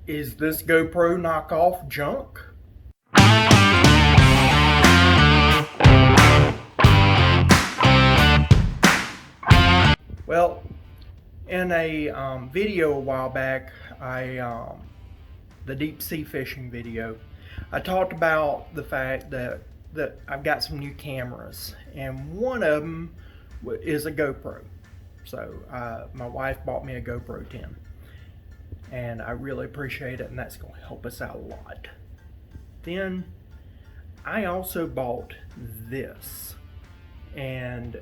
Is this GoPro knockoff junk? Well, in a video a while back, the deep sea fishing video, I talked about the fact that I've got some new cameras, and one of them is a GoPro. So my wife bought me a GoPro 10, and I really appreciate it, and that's going to help us out a lot. Then I also bought this, and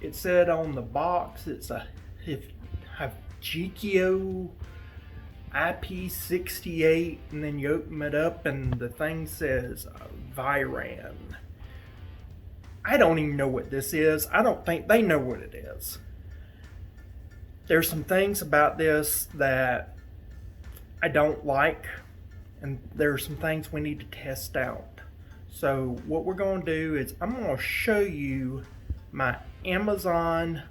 it said on the box it's a HAFGYKIO IP68, and then you open it up and the thing says Viran. I don't even know what this is. I don't think they know what it is. There's some things about this that I don't like, and there's some things we need to test out. So what we're going to do is I'm going to show you my Amazon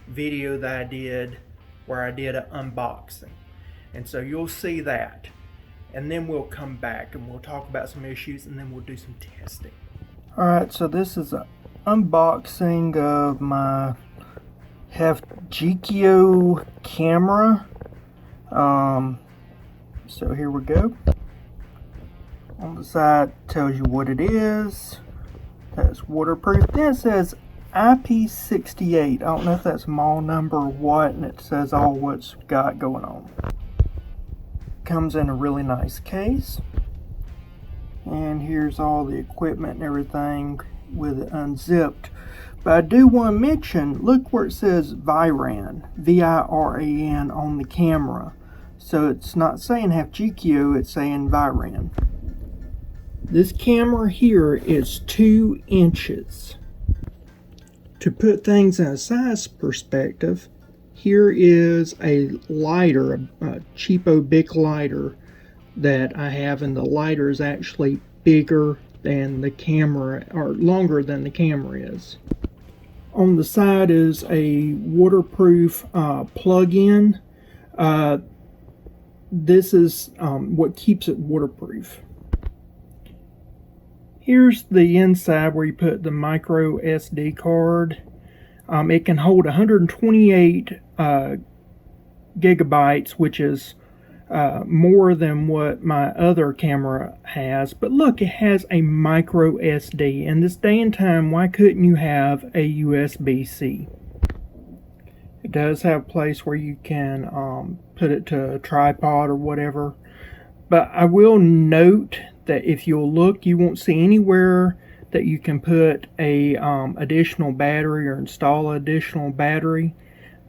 video that I did where I did an unboxing, and so you'll see that, and then we'll come back and we'll talk about some issues, and then we'll do some testing. Alright, so this is an unboxing of my HAFGYKIO camera. So here we go. On the side tells you what it is. That's waterproof. Then it says IP68. I don't know if that's mall number or what, and it says all what's got going on. Comes in a really nice case, and here's all the equipment and everything with it unzipped. But I do want to mention, look where it says Viran, V-I-R-A-N on the camera. So it's not saying HAFGYKIO, it's saying Viran. This camera here is 2 inches. To put things in a size perspective, here is a lighter, a cheapo big lighter that I have, and the lighter is actually bigger than the camera, or longer than the camera is. On the side is a waterproof plug-in. This is what keeps it waterproof. Here's the inside where you put the micro SD card. It can hold 128 gigabytes, which is more than what my other camera has. But look, it has a micro SD. In this day and time, why couldn't you have a USB-C? It does have a place where you can put it to a tripod or whatever. But I will note that if you'll look, you won't see anywhere that you can put a additional battery or install an additional battery.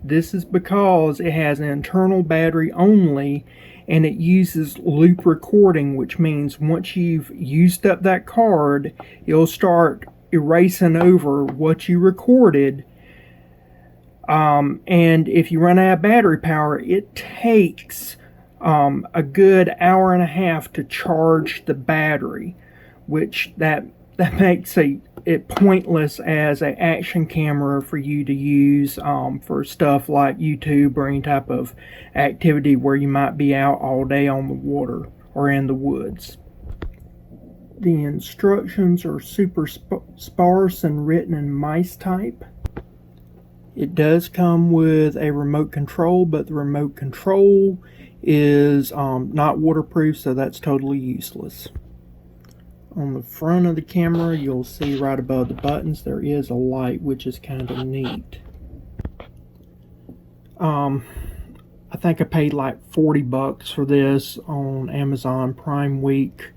This is because it has an internal battery only, and it uses loop recording, which means once you've used up that card, it'll start erasing over what you recorded. And if you run out of battery power, it takes a good hour and a half to charge the battery, which that makes it pointless as an action camera for you to use for stuff like YouTube or any type of activity where you might be out all day on the water or in the woods. The instructions are super sparse and written in mice type. It does come with a remote control, but the remote control is not waterproof, so that's totally useless. On the front of the camera, you'll see right above the buttons there is a light, which is kind of neat. I think I paid like 40 bucks for this on Amazon Prime Week.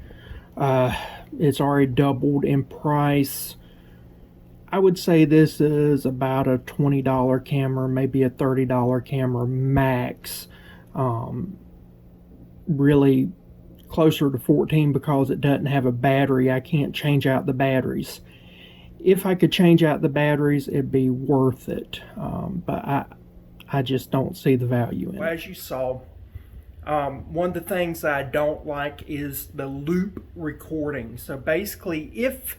It's already doubled in price. I would say this is about a $20 camera, maybe a $30 camera max. Really closer to 14 because it doesn't have a battery. I can't change out the batteries. If I could change out the batteries, it'd be worth it, but I just don't see the value in it. Well, as you saw, one of the things I don't like is the loop recording. So basically, if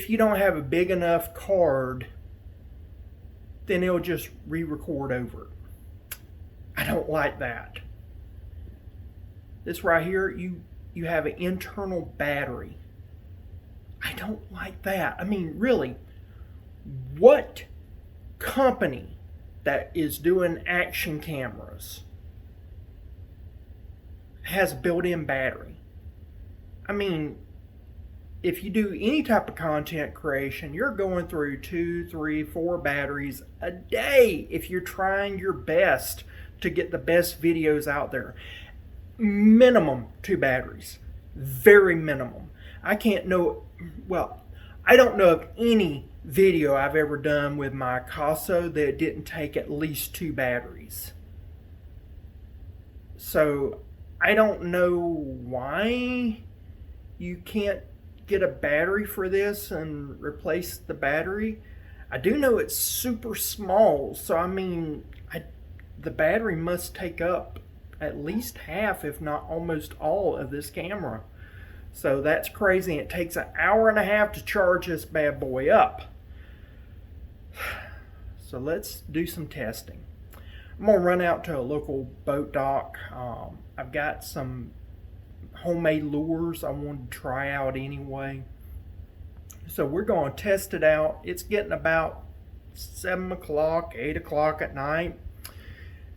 you don't have a big enough card, then it'll just re-record over it. I don't like that. This right here, you have an internal battery. I don't like that. I mean, really, what company that is doing action cameras has a built-in battery? I mean, if you do any type of content creation, you're going through 2, 3, 4 batteries a day if you're trying your best to get the best videos out there. Minimum 2 batteries. Very minimum. I don't know of any video I've ever done with my AKASO that didn't take at least 2 batteries. So I don't know why you can't get a battery for this and replace the battery. I do know it's super small, so I mean, the battery must take up at least half, if not almost all, of this camera. So that's crazy. It takes an hour and a half to charge this bad boy up. So let's do some testing. I'm gonna run out to a local boat dock. I've got some homemade lures I wanted to try out anyway. So we're going to test it out. It's getting about 7 o'clock, 8 o'clock at night.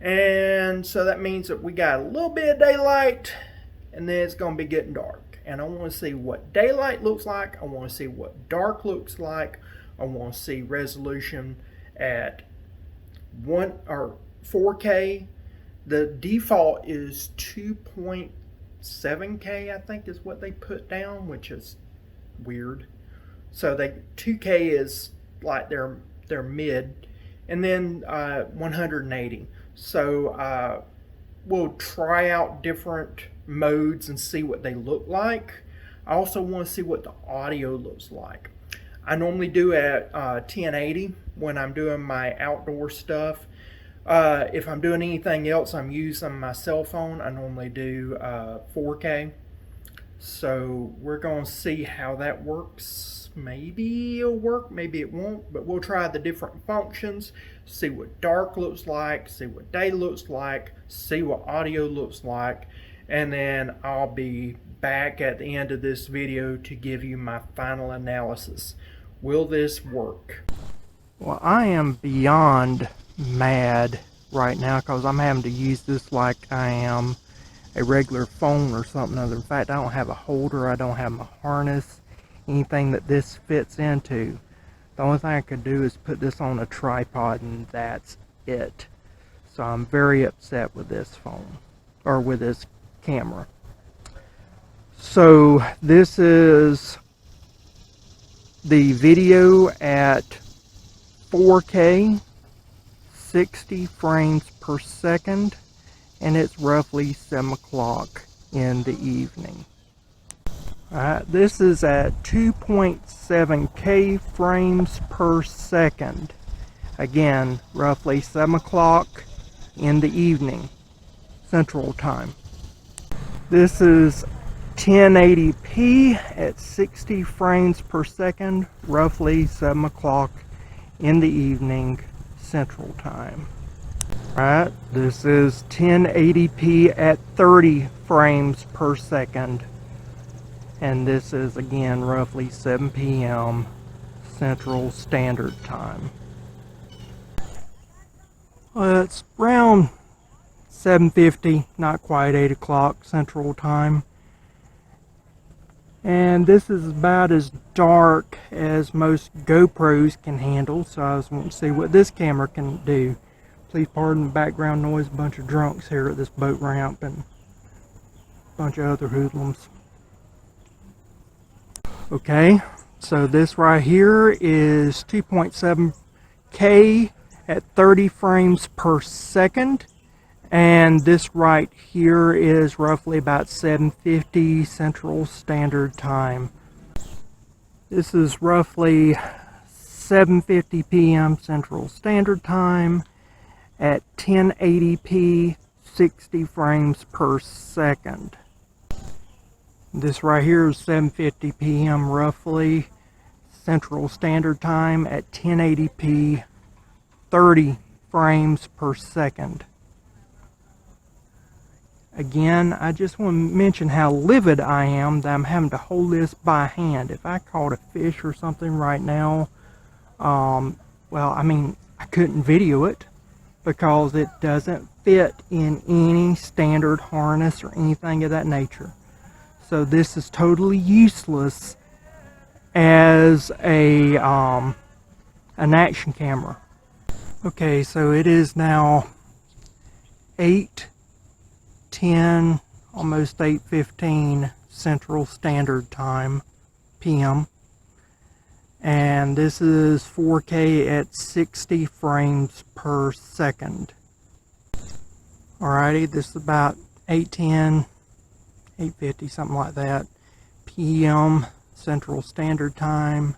And so that means that we got a little bit of daylight, and then it's going to be getting dark. And I want to see what daylight looks like. I want to see what dark looks like. I want to see resolution at 1 or 4K. The default is 2.7K, I think is what they put down, which is weird. So 2K is like their mid, and then 180. So we'll try out different modes and see what they look like. I also want to see what the audio looks like. I normally do at 1080 when I'm doing my outdoor stuff. If I'm doing anything else, I'm using my cell phone, I normally do 4K. So we're going to see how that works. Maybe it'll work, maybe it won't, but we'll try the different functions, see what dark looks like, see what day looks like, see what audio looks like, and then I'll be back at the end of this video to give you my final analysis. Will this work? Well, I am beyond mad right now because I'm having to use this like I am a regular phone or something other. In fact, I don't have a holder, I don't have my harness, anything that this fits into. The only thing I could do is put this on a tripod, and that's it. So I'm very upset with this phone, or with this camera. So this is the video at 4K, 60 frames per second, and it's roughly 7 o'clock in the evening. This is at 2.7K frames per second. Again, roughly 7 o'clock in the evening, Central Time. This is 1080p at 60 frames per second, roughly 7 o'clock in the evening, Central Time. Alright, this is 1080p at 30 frames per second. And this is again roughly 7 p.m. Central Standard Time. Well, it's around 7:50, not quite 8 o'clock Central Time. And this is about as dark as most GoPros can handle, so I was wanting to see what this camera can do. Please pardon the background noise, a bunch of drunks here at this boat ramp and a bunch of other hoodlums. Okay, so this right here is 2.7K at 30 frames per second, and this right here is roughly about 7:50 Central Standard Time. This is roughly 7:50 p.m. Central Standard Time at 1080p, 60 frames per second. This right here is 7:50 p.m. roughly Central Standard Time at 1080p, 30 frames per second. Again, I just want to mention how livid I am that I'm having to hold this by hand. If I caught a fish or something right now, well, I mean, I couldn't video it because it doesn't fit in any standard harness or anything of that nature. So this is totally useless as an action camera. Okay, so it is now 8:10, almost 8:15 Central Standard Time, PM. And this is 4K at 60 frames per second. Alrighty, this is about 8:10, 8:50, something like that, PM Central Standard Time.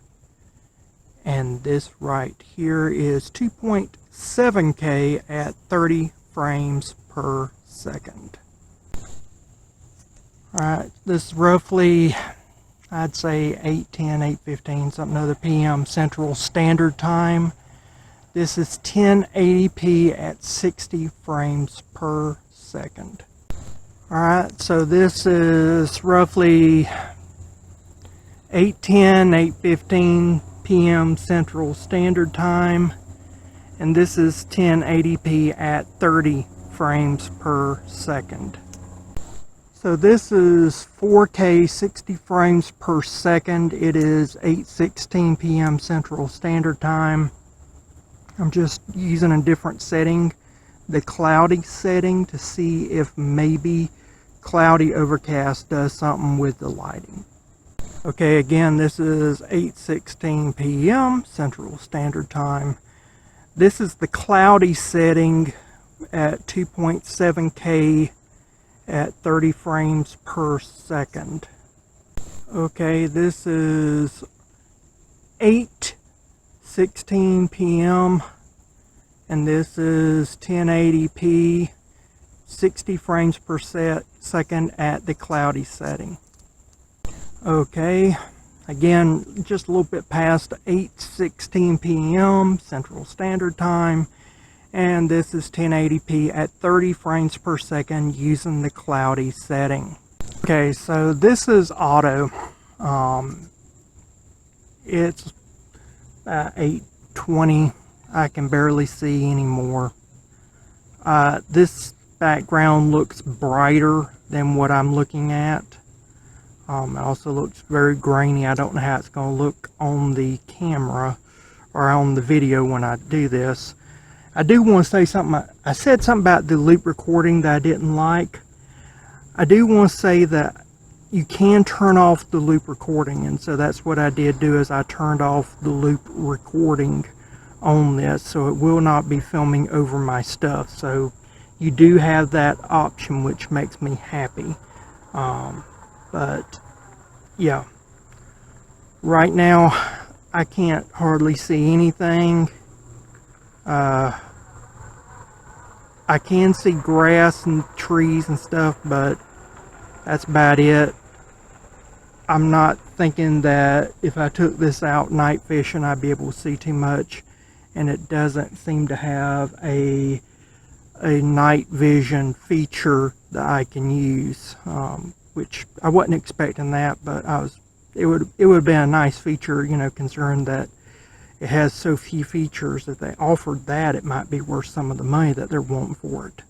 And this right here is 2.7K at 30 frames per second. Alright, this is roughly, I'd say 8:10, 8:15, something other PM Central Standard Time. This is 1080p at 60 frames per second. Alright, so this is roughly 8:10, 8:15 PM Central Standard Time, and this is 1080p at 30 frames per second. So this is 4K 60 frames per second. It is 8:16 PM Central Standard Time. I'm just using a different setting, the cloudy setting, to see if maybe cloudy overcast does something with the lighting. Okay, again, this is 8:16 PM Central Standard Time. This is the cloudy setting at 2.7K at 30 frames per second. Okay, this is 8:16 PM, and this is 1080p 60 frames per second at the cloudy setting. Okay, again, just a little bit past 8:16 PM Central Standard Time, and this is 1080p at 30 frames per second using the cloudy setting. Okay, so this is auto. It's 8:20. I can barely see anymore. This background looks brighter than what I'm looking at. It also looks very grainy. I don't know how it's going to look on the camera or on the video when I do this. I do want to say something. I said something about the loop recording that I didn't like. I do want to say that you can turn off the loop recording, and so that's what I did do, is I turned off the loop recording on this, so it will not be filming over my stuff. So you do have that option, which makes me happy. But yeah, right now I can't hardly see anything. I can see grass and trees and stuff, but that's about it. I'm not thinking that if I took this out night fishing I'd be able to see too much, and it doesn't seem to have a night vision feature that I can use, which I wasn't expecting that, but it would have been a nice feature, you know, considering that it has so few features. If they offered that, it might be worth some of the money that they're wanting for it.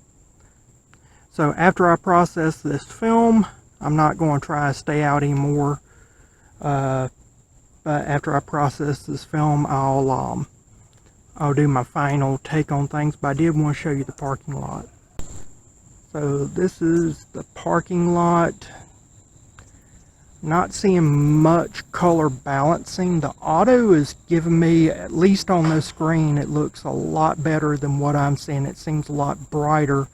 So after I process this film, I'm not going to try to stay out anymore, but after I process this film, I'll do my final take on things. But I did want to show you the parking lot. So this is the parking lot. Not seeing much color balancing. The auto is giving me, at least on the screen, it looks a lot better than what I'm seeing. It seems a lot brighter,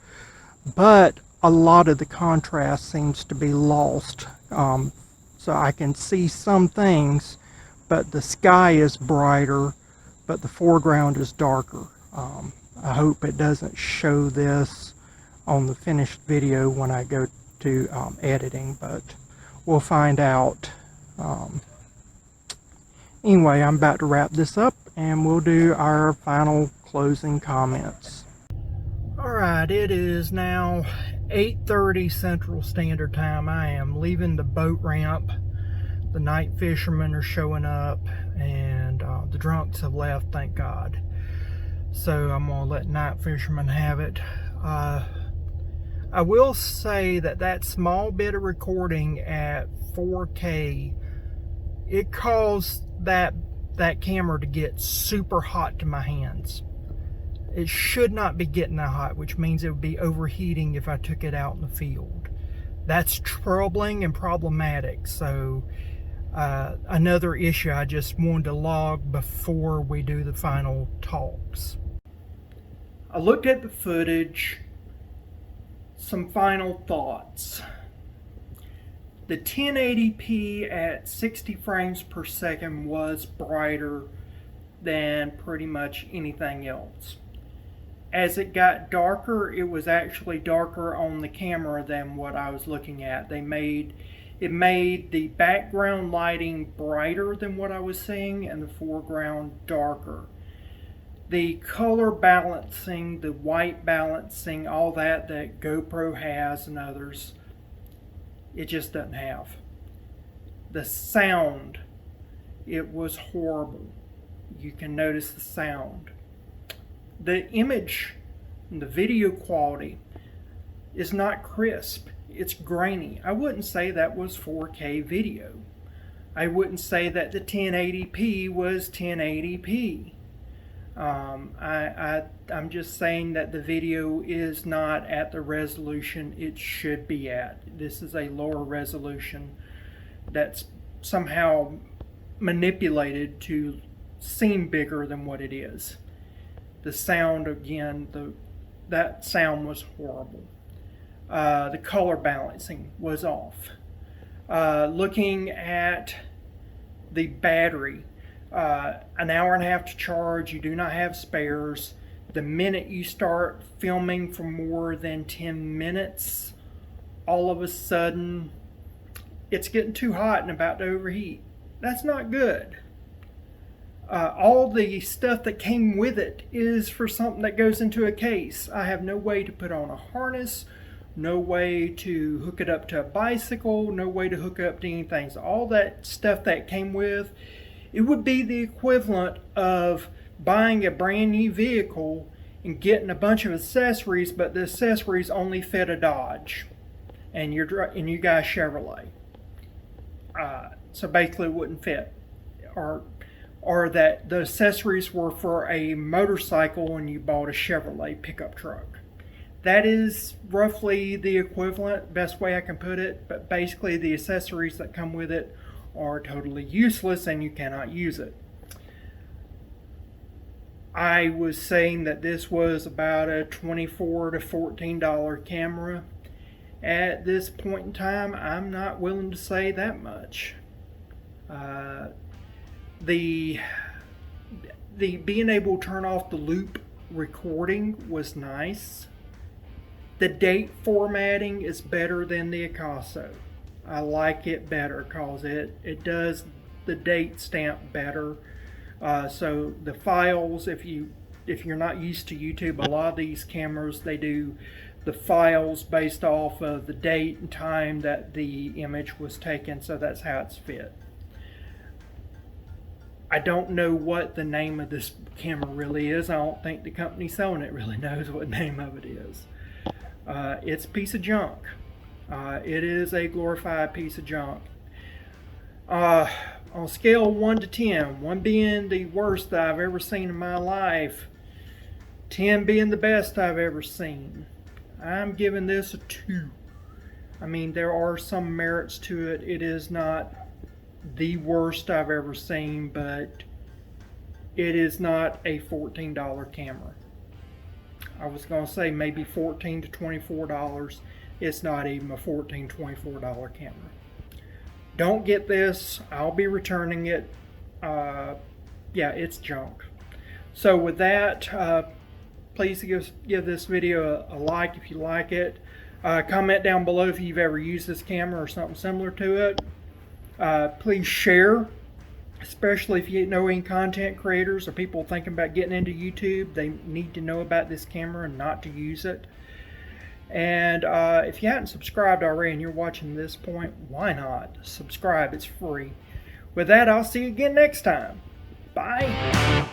but a lot of the contrast seems to be lost. So I can see some things, but the sky is brighter, but the foreground is darker. I hope it doesn't show this on the finished video when I go to editing, but we'll find out. Anyway, I'm about to wrap this up and we'll do our final closing comments. Alright, it is now 8:30 Central Standard Time. I am leaving the boat ramp. The night fishermen are showing up, and the drunks have left, thank God. So I'm gonna let night fishermen have it. I will say that that small bit of recording at 4K, it caused that camera to get super hot to my hands. It should not be getting that hot, which means it would be overheating if I took it out in the field. That's troubling and problematic. So another issue I just wanted to log before we do the final talks. I looked at the footage. Some final thoughts. The 1080p at 60 frames per second was brighter than pretty much anything else. As it got darker, it was actually darker on the camera than what I was looking at. It made the background lighting brighter than what I was seeing and the foreground darker. The color balancing, the white balancing, all that GoPro has and others, it just doesn't have. The sound, it was horrible. You can notice the sound. The image and the video quality is not crisp. It's grainy. I wouldn't say that was 4K video. I wouldn't say that the 1080p was 1080p. I'm just saying that the video is not at the resolution it should be at. This is a lower resolution that's somehow manipulated to seem bigger than what it is. The sound, again, that sound was horrible. The color balancing was off. Looking at the battery, an hour and a half to charge, you do not have spares. The minute you start filming for more than 10 minutes, all of a sudden it's getting too hot and about to overheat. That's not good. All the stuff that came with it is for something that goes into a case. I have no way to put on a harness, no way to hook it up to a bicycle, no way to hook it up to anything. So all that stuff that came with, it would be the equivalent of buying a brand new vehicle and getting a bunch of accessories, but the accessories only fit a Dodge and you guys Chevrolet. So basically it wouldn't fit. Or that the accessories were for a motorcycle and you bought a Chevrolet pickup truck. That is roughly the equivalent, best way I can put it, but basically the accessories that come with it are totally useless and you cannot use it. I was saying that this was about a $24 to $14 camera. At this point in time, I'm not willing to say that much. The being able to turn off the loop recording was nice. The date formatting is better than the AKASO. I like it better because it does the date stamp better. So the files, if you're not used to YouTube, a lot of these cameras, they do the files based off of the date and time that the image was taken, so that's how it's fit. I don't know what the name of this camera really is. I don't think the company selling it really knows what the name of it is. It's a piece of junk. It is a glorified piece of junk. On a scale of 1 to 10, 1 being the worst that I've ever seen in my life, 10 being the best I've ever seen, I'm giving this a 2. I mean, there are some merits to it. It is not the worst I've ever seen, but it is not a $14 camera. I was going to say maybe $14 to $24. It's not even a $14, $24 camera. Don't get this. I'll be returning it. Yeah, it's junk. So with that, please give this video a like if you like it. Comment down below if you've ever used this camera or something similar to it. Please share, especially if you know any content creators or people thinking about getting into YouTube. They need to know about this camera and not to use it. And if you hadn't subscribed already and you're watching this point, why not? Subscribe, it's free. With that, I'll see you again next time. Bye.